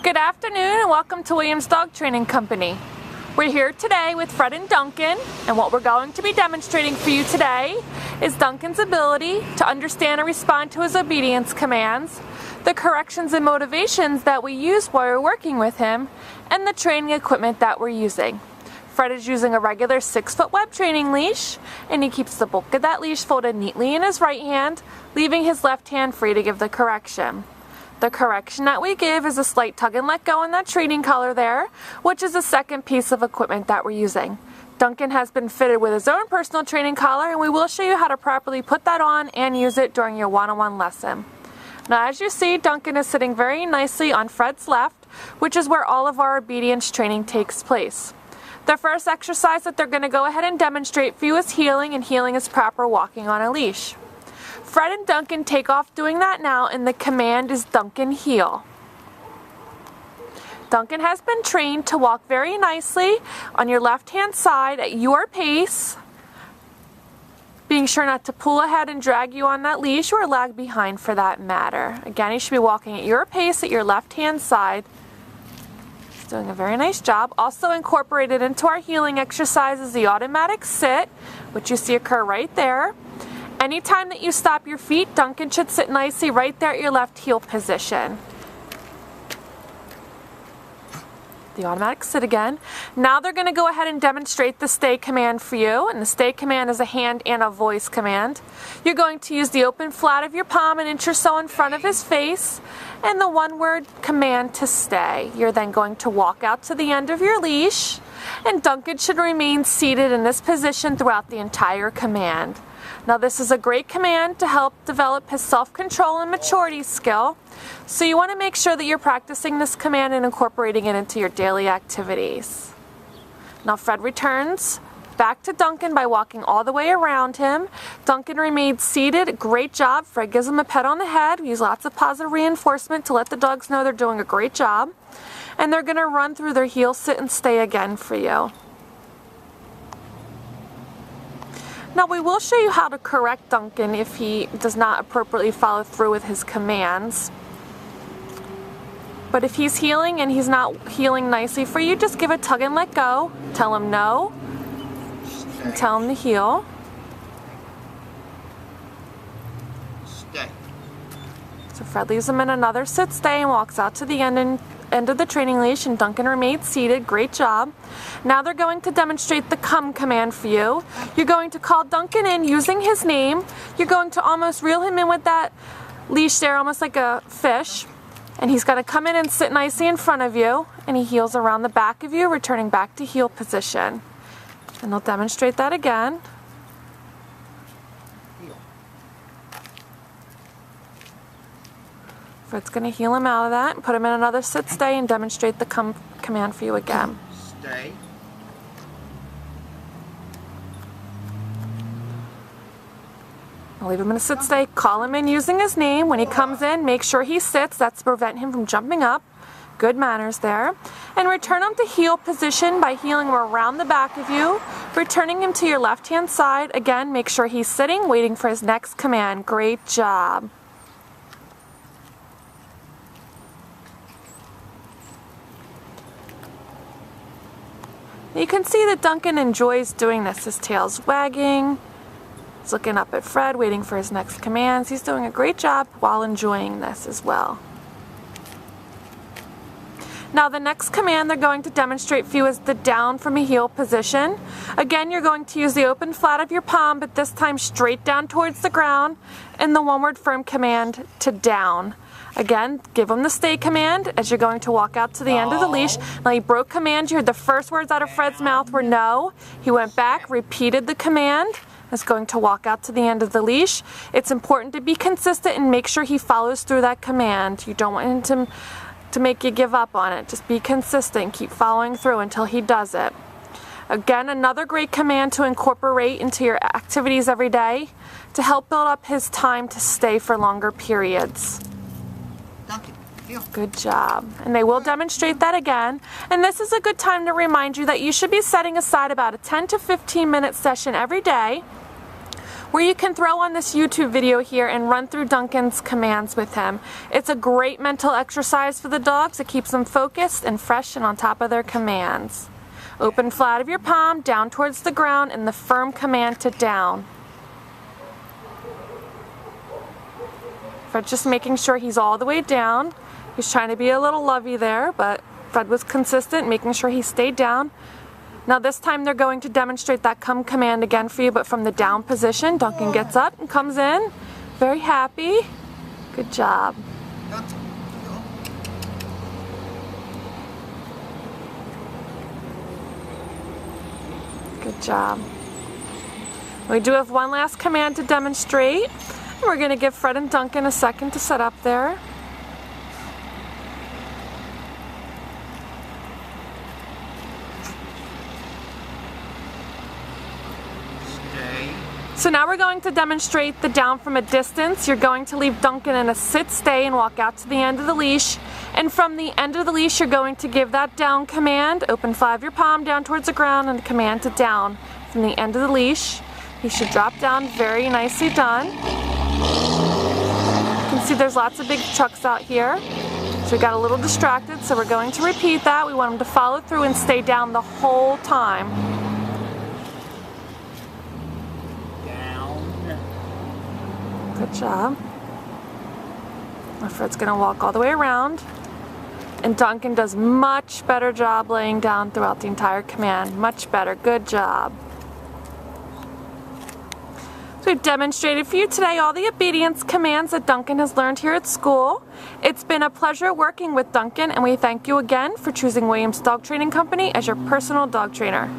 Good afternoon and welcome to Williams Dog Training Company. We're here today with Fred and Duncan, and what we're going to be demonstrating for you today is Duncan's ability to understand and respond to his obedience commands, the corrections and motivations that we use while we're working with him, and the training equipment that we're using. Fred is using a regular 6-foot web training leash, and he keeps the bulk of that leash folded neatly in his right hand, leaving his left hand free to give the correction. The correction that we give is a slight tug and let go on that training collar there, which is the second piece of equipment that we're using. Duncan has been fitted with his own personal training collar, and we will show you how to properly put that on and use it during your one-on-one lesson. Now, as you see, Duncan is sitting very nicely on Fred's left, which is where all of our obedience training takes place. The first exercise that they're going to go ahead and demonstrate for you is heeling, and heeling is proper walking on a leash. Fred and Duncan take off doing that now, and the command is Duncan heel. Duncan has been trained to walk very nicely on your left-hand side at your pace, being sure not to pull ahead and drag you on that leash or lag behind for that matter. Again, he should be walking at your pace at your left-hand side. He's doing a very nice job. Also incorporated into our heeling exercise is the automatic sit, which you see occur right there. Anytime that you stop your feet, Duncan should sit nicely right there at your left heel position. The automatic sit again. Now they're going to go ahead and demonstrate the stay command for you, and the stay command is a hand and a voice command. You're going to use the open flat of your palm an inch or so in front of his face, and the one-word command to stay. You're then going to walk out to the end of your leash, and Duncan should remain seated in this position throughout the entire command. Now, this is a great command to help develop his self-control and maturity skill, so you want to make sure that you're practicing this command and incorporating it into your daily activities. Now, Fred returns back to Duncan by walking all the way around him. Duncan remains seated. Great job. Fred gives him a pat on the head. We use lots of positive reinforcement to let the dogs know they're doing a great job. And they're going to run through their heel, sit, and stay again for you. Now, we will show you how to correct Duncan if he does not appropriately follow through with his commands. But if he's heeling and he's not heeling nicely for you, just give a tug and let go. Tell him no, and tell him to heel. Stay. So Fred leaves him in another sit, stay, and walks out to the end of the training leash, and Duncan remains seated. Great job. Now they're going to demonstrate the come command for you. You're going to call Duncan in using his name. You're going to almost reel him in with that leash there, almost like a fish. And he's going to come in and sit nicely in front of you, and he heels around the back of you, returning back to heel position. And they'll demonstrate that again. Fred's going to heel him out of that and put him in another sit, stay, and demonstrate the come command for you again. Stay. I'll leave him in a sit, stay, call him in using his name. When he comes in, make sure he sits. That's to prevent him from jumping up. Good manners there. And return him to heel position by heeling him around the back of you, returning him to your left-hand side. Again, make sure he's sitting, waiting for his next command. Great job. You can see that Duncan enjoys doing this. His tail's wagging. He's looking up at Fred, waiting for his next commands. He's doing a great job while enjoying this as well. Now, the next command they're going to demonstrate for you is the down from a heel position. Again, you're going to use the open flat of your palm, but this time straight down towards the ground, and the one-word firm command to down. Again, give him the stay command as you're going to walk out to the end of the leash. Now, he broke command. You heard the first words out of Fred's mouth were no. He went back, repeated the command. Is going to walk out to the end of the leash. It's important to be consistent and make sure he follows through that command. You don't want him to make you give up on it. Just be consistent. Keep following through until he does it. Again, another great command to incorporate into your activities every day to help build up his time to stay for longer periods. Duncan, heel. Good job. And they will demonstrate that again. And this is a good time to remind you that you should be setting aside about a 10 to 15 minute session every day where you can throw on this YouTube video here and run through Duncan's commands with him. It's a great mental exercise for the dogs. It keeps them focused and fresh and on top of their commands. Open flat of your palm, down towards the ground, and the firm command to down. Fred just making sure he's all the way down. He's trying to be a little lovey there, but Fred was consistent, making sure he stayed down. Now this time they're going to demonstrate that come command again for you, but from the down position. Duncan gets up and comes in. Very happy. Good job. Good job. We do have one last command to demonstrate. We're going to give Fred and Duncan a second to set up there. Stay. So now we're going to demonstrate the down from a distance. You're going to leave Duncan in a sit, stay, and walk out to the end of the leash. And from the end of the leash, you're going to give that down command. Open flat of your palm down towards the ground and command to down. From the end of the leash, he should drop down. Very nicely done. You can see there's lots of big trucks out here. So we got a little distracted, so we're going to repeat that. We want him to follow through and stay down the whole time. Good job. Now Fred's going to walk all the way around. And Duncan does much better job laying down throughout the entire command. Much better. Good job. So we've demonstrated for you today all the obedience commands that Duncan has learned here at school. It's been a pleasure working with Duncan, and we thank you again for choosing Williams Dog Training Company as your personal dog trainer.